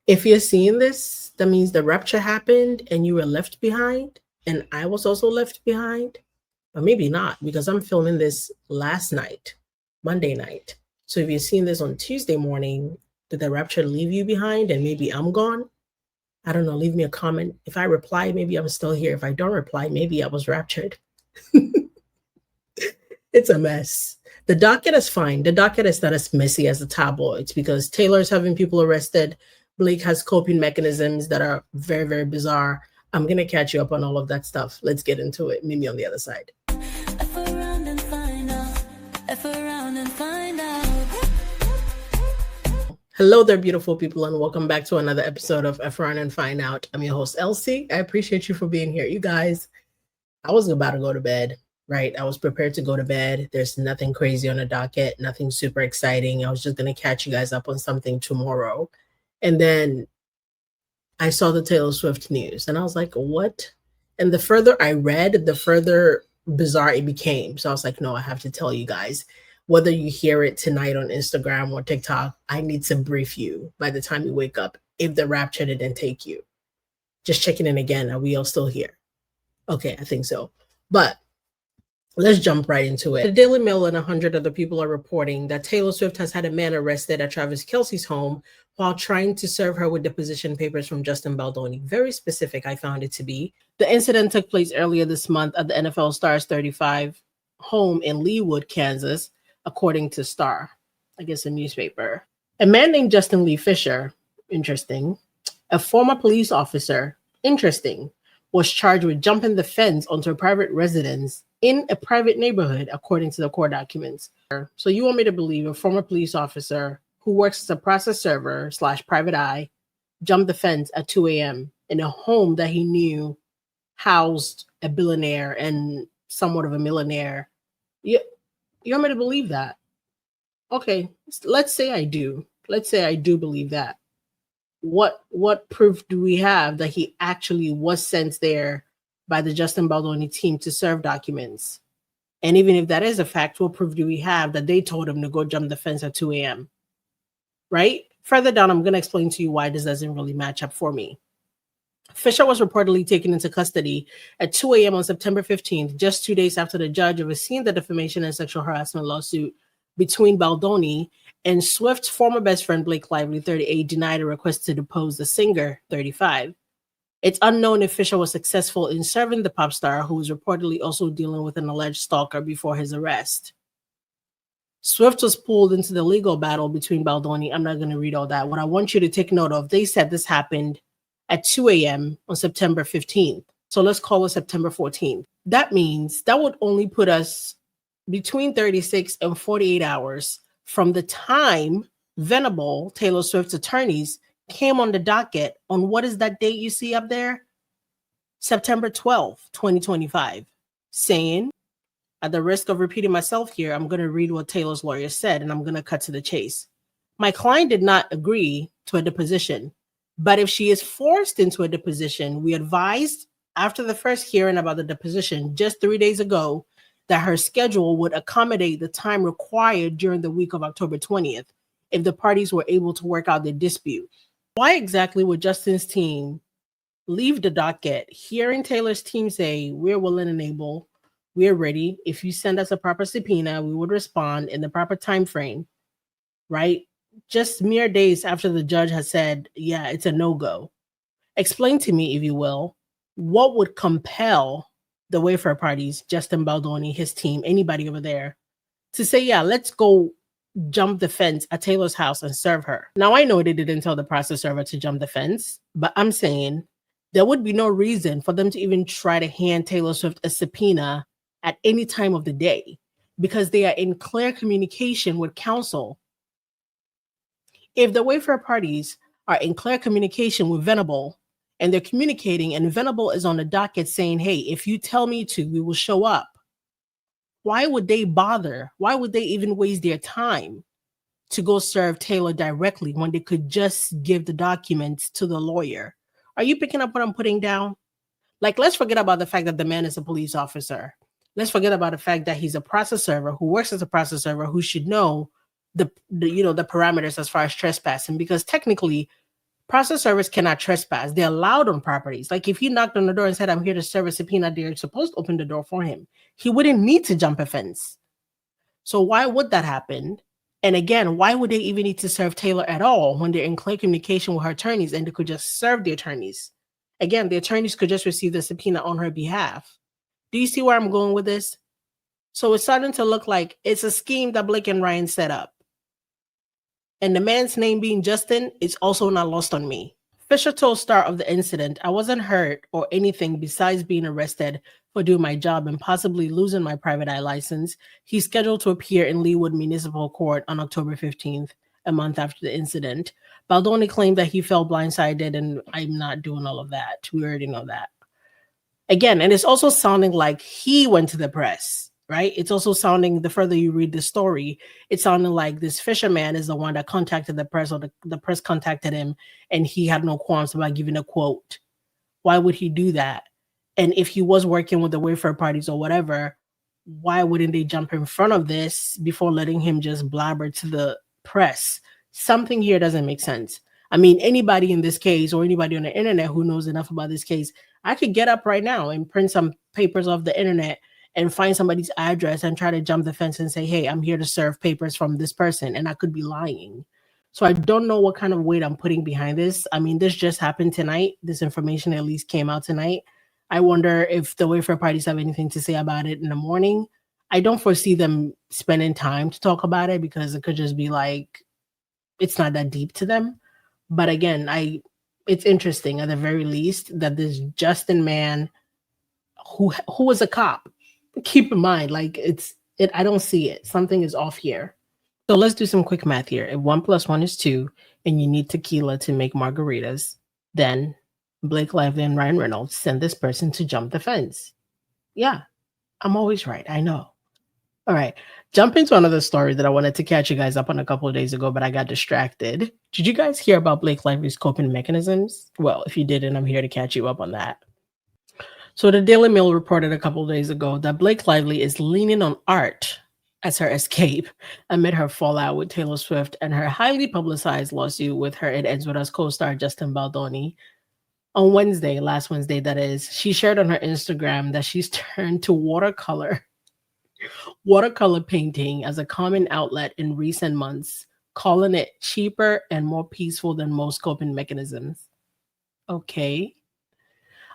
If you're seeing this, that means the rapture happened and you were left behind, and I was also left behind. But maybe not, because I'm filming this last night, Monday night. So if you're seeing this on Tuesday morning, did the rapture leave you behind and maybe I'm gone? I don't know. Leave me a comment. If I reply, maybe I'm still here. If I don't reply, maybe I was raptured. It's a mess. The docket is fine. The docket is not as messy as the tabloids because Taylor's having people arrested. Blake has coping mechanisms that are very, very bizarre. I'm going to catch you up on all of that stuff. Let's get into it. Meet me on the other side. F around and find out. F around and find out. Hello there, beautiful people, and welcome back to another episode of F Around and Find Out. I'm your host, Elsie. I appreciate you for being here. You guys, I was about to go to bed, right? I was prepared to go to bed. There's nothing crazy on the docket, nothing super exciting. I was just going to catch you guys up on something tomorrow. And then I saw the Taylor Swift news and I was like, what? And the further I read, the further bizarre it became. So I was like, no, I have to tell you guys. Whether you hear it tonight on Instagram or TikTok, I need to brief you by the time you wake up if the rapture didn't take you. Just checking in again. Are we all still here? Okay, I think so. But let's jump right into it. The Daily Mail and 100 other people are reporting that Taylor Swift has had a man arrested at Travis Kelce's home while trying to serve her with deposition papers from Justin Baldoni. Very specific, I found it to be. The incident took place earlier this month at the NFL Stars 35 home in Leawood, Kansas, according to Star, I guess a newspaper. A man named Justin Lee Fisher, interesting, a former police officer, interesting, was charged with jumping the fence onto a private residence in a private neighborhood, according to the court documents. So you want me to believe a former police officer who works as a process server / private eye jumped the fence at 2 a.m. in a home that he knew housed a billionaire and somewhat of a millionaire. You want me to believe that? Okay, let's say I do. Let's say I do believe that. What proof do we have that he actually was sent there by the Justin Baldoni team to serve documents? And even if that is a fact, what proof do we have that they told him to go jump the fence at 2 a.m.? Right? Further down, I'm going to explain to you why this doesn't really match up for me. Fisher was reportedly taken into custody at 2 a.m. on September 15th, just 2 days after the judge overseeing the defamation and sexual harassment lawsuit between Baldoni and Swift's former best friend Blake Lively, 38, denied a request to depose the singer, 35. It's unknown if Fisher was successful in serving the pop star, who was reportedly also dealing with an alleged stalker before his arrest. Swift was pulled into the legal battle between Baldoni. I'm not going to read all that. What I want you to take note of, they said this happened at 2 a.m. on September 15th. So let's call it September 14th. That means that would only put us between 36 and 48 hours from the time Venable, Taylor Swift's attorneys, came on the docket on what is that date you see up there? September 12th, 2025, saying, at the risk of repeating myself here, I'm going to read what Taylor's lawyer said, and I'm going to cut to the chase. My client did not agree to a deposition, but if she is forced into a deposition, we advised after the first hearing about the deposition just 3 days ago that her schedule would accommodate the time required during the week of October 20th if the parties were able to work out their dispute. Why exactly would Justin's team leave the docket, hearing Taylor's team say, we're willing and able, we're ready. If you send us a proper subpoena, we would respond in the proper time frame, right? Just mere days after the judge has said, yeah, it's a no-go. Explain to me, if you will, what would compel the Wayfair parties, Justin Baldoni, his team, anybody over there, to say, yeah, let's go jump the fence at Taylor's house and serve her. Now, I know they didn't tell the process server to jump the fence, but I'm saying there would be no reason for them to even try to hand Taylor Swift a subpoena at any time of the day because they are in clear communication with counsel. If the Wayfair parties are in clear communication with Venable and they're communicating and Venable is on the docket saying, hey, if you tell me to, we will show up. Why would they bother? Why would they even waste their time to go serve Taylor directly when they could just give the documents to the lawyer? Are you picking up what I'm putting down? Like, let's forget about the fact that the man is a police officer. Let's forget about the fact that he's a process server who works as a process server who should know the parameters as far as trespassing, because technically Process servers cannot trespass. They're allowed on properties. Like if he knocked on the door and said, I'm here to serve a subpoena, they're supposed to open the door for him. He wouldn't need to jump a fence. So why would that happen? And again, why would they even need to serve Taylor at all when they're in clear communication with her attorneys and they could just serve the attorneys? Again, the attorneys could just receive the subpoena on her behalf. Do you see where I'm going with this? So it's starting to look like it's a scheme that Blake and Ryan set up. And the man's name being Justin is also not lost on me. Fisher told Star of the incident, I wasn't hurt or anything besides being arrested for doing my job and possibly losing my private eye license. He's scheduled to appear in Leawood Municipal Court on October 15th, a month after the incident. Baldoni claimed that he felt blindsided, and I'm not doing all of that. We already know that. Again, and it's also sounding like he went to the press, right? It's also sounding, the further you read the story, it's sounding like this fisherman is the one that contacted the press, or the press contacted him, and he had no qualms about giving a quote. Why would he do that? And if he was working with the Wayfair parties or whatever, why wouldn't they jump in front of this before letting him just blabber to the press? Something here doesn't make sense. I mean, anybody in this case or anybody on the internet who knows enough about this case, I could get up right now and print some papers off the internet and find somebody's address and try to jump the fence and say, hey, I'm here to serve papers from this person. And I could be lying. So I don't know what kind of weight I'm putting behind this. I mean, this just happened tonight. This information at least came out tonight. I wonder if the Wayfair parties have anything to say about it in the morning. I don't foresee them spending time to talk about it because it could just be like, it's not that deep to them. But again, it's interesting at the very least that this Justin man who was a cop, keep in mind, like I don't see it. Something is off here. So let's do some quick math here. If 1 + 1 is 2 and you need tequila to make margaritas, then Blake Lively and Ryan Reynolds send this person to jump the fence. Yeah, I'm always right. I know. All right. Jump into another story that I wanted to catch you guys up on a couple of days ago, but I got distracted. Did you guys hear about Blake Lively's coping mechanisms? Well, if you didn't, I'm here to catch you up on that. So the Daily Mail reported a couple of days ago that Blake Lively is leaning on art as her escape amid her fallout with Taylor Swift and her highly publicized lawsuit with her It Ends With Us co-star Justin Baldoni. On Wednesday, last Wednesday that is, she shared on her Instagram that she's turned to watercolor painting as a common outlet in recent months, calling it cheaper and more peaceful than most coping mechanisms. Okay.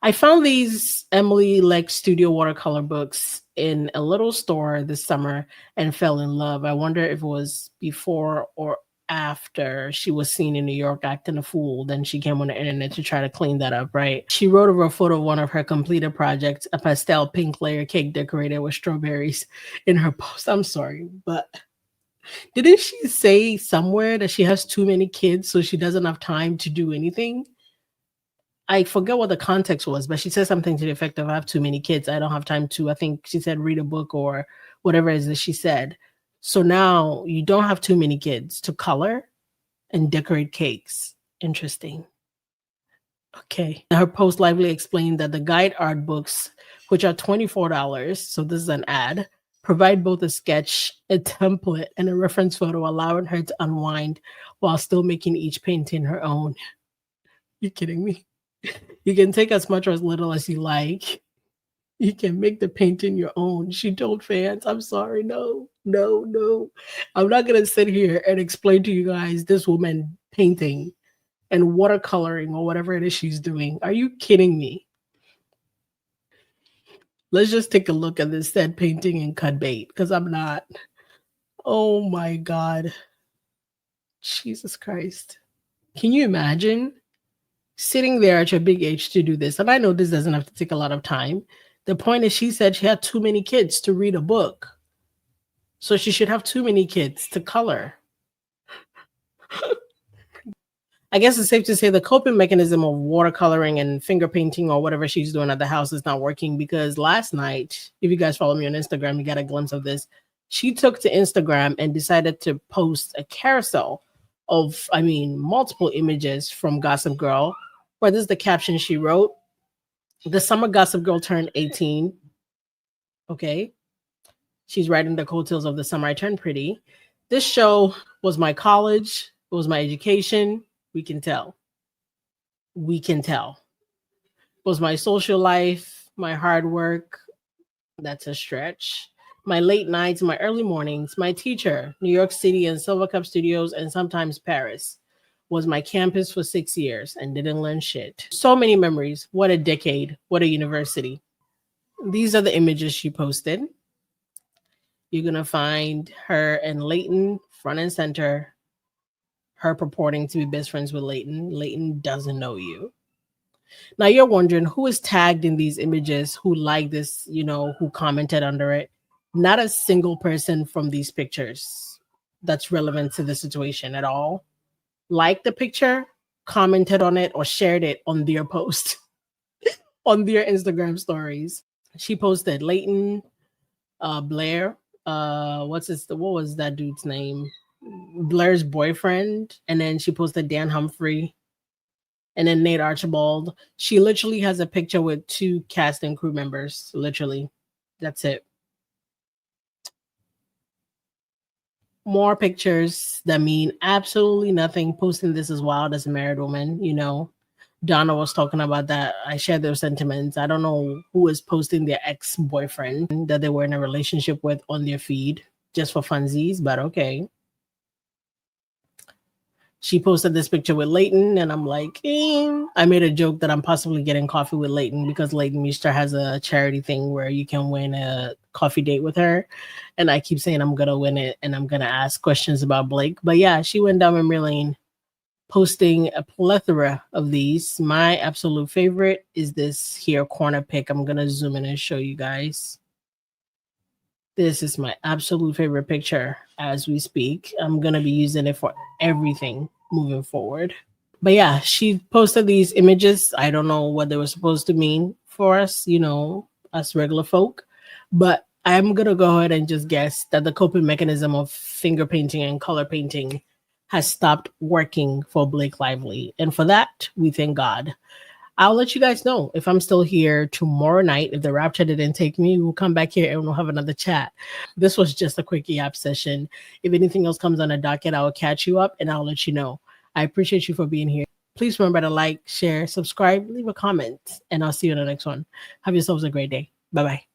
I found these Emily Leck Studio watercolor books in a little store this summer and fell in love. I wonder if it was before or after she was seen in New York acting a fool. Then she came on the internet to try to clean that up, right? She wrote over a photo of one of her completed projects, a pastel pink layer cake decorated with strawberries in her post. I'm sorry, but didn't she say somewhere that she has too many kids, so she doesn't have time to do anything? I forget what the context was, but she said something to the effect of, I have too many kids. I don't have time to, I think she said, read a book or whatever it is that she said. So now you don't have too many kids to color and decorate cakes. Interesting. Okay. Her post Lively explained that the guide art books, which are $24, so this is an ad, provide both a sketch, a template, and a reference photo, allowing her to unwind while still making each painting her own. You kidding me? You can take as much or as little as you like. You can make the painting your own. She told fans, I'm sorry, no. I'm not going to sit here and explain to you guys this woman painting and watercoloring or whatever it is she's doing. Are you kidding me? Let's just take a look at this said painting and cut bait, because I'm not. Oh my God. Jesus Christ. Can you imagine sitting there at your big age to do this? And I know this doesn't have to take a lot of time. The point is, she said she had too many kids to read a book. So she should have too many kids to color. I guess it's safe to say the coping mechanism of watercoloring and finger painting or whatever she's doing at the house is not working, because last night, if you guys follow me on Instagram, you got a glimpse of this. She took to Instagram and decided to post a carousel of, multiple images from Gossip Girl, where this is the caption she wrote. The summer Gossip Girl turned 18. Okay. She's riding the coattails of the summer I turned pretty. This show was my college. It was my education. We can tell. we can tell. Was my social life, my hard work, that's a stretch. My late nights, my early mornings, my teacher, New York City and Silver Cup Studios, and sometimes Paris. Was my campus for 6 years and didn't learn shit. So many memories. What a decade. What a university. These are the images she posted. You're going to find her and Leighton front and center. Her purporting to be best friends with Leighton. Leighton doesn't know you. Now you're wondering who is tagged in these images, who liked this, who commented under it. Not a single person from these pictures that's relevant to the situation at all liked the picture, commented on it, or shared it on their post, on their Instagram stories. She posted Leighton, Blair, what was that dude's name? Blair's boyfriend, and then she posted Dan Humphrey, and then Nate Archibald. She literally has a picture with 2 cast and crew members. Literally. That's it. More pictures that mean absolutely nothing. Posting this as wild as a married woman, Donna was talking about that. I share those sentiments. I don't know who is posting their ex-boyfriend that they were in a relationship with on their feed just for funsies, but okay. She posted this picture with Leighton, and I'm like, I made a joke that I'm possibly getting coffee with Leighton because Leighton Meester has a charity thing where you can win a coffee date with her. And I keep saying I'm going to win it and I'm going to ask questions about Blake. But yeah, she went down memory lane posting a plethora of these. My absolute favorite is this here corner pic. I'm going to zoom in and show you guys. This is my absolute favorite picture as we speak. I'm going to be using it for everything moving forward. But yeah, she posted these images. I don't know what they were supposed to mean for us, us regular folk. But I'm going to go ahead and just guess that the coping mechanism of finger painting and color painting has stopped working for Blake Lively. And for that, we thank God. I'll let you guys know if I'm still here tomorrow night. If the rapture didn't take me, we'll come back here and we'll have another chat. This was just a quick yap session. If anything else comes on the docket, I will catch you up and I'll let you know. I appreciate you for being here. Please remember to like, share, subscribe, leave a comment, and I'll see you in the next one. Have yourselves a great day. Bye-bye.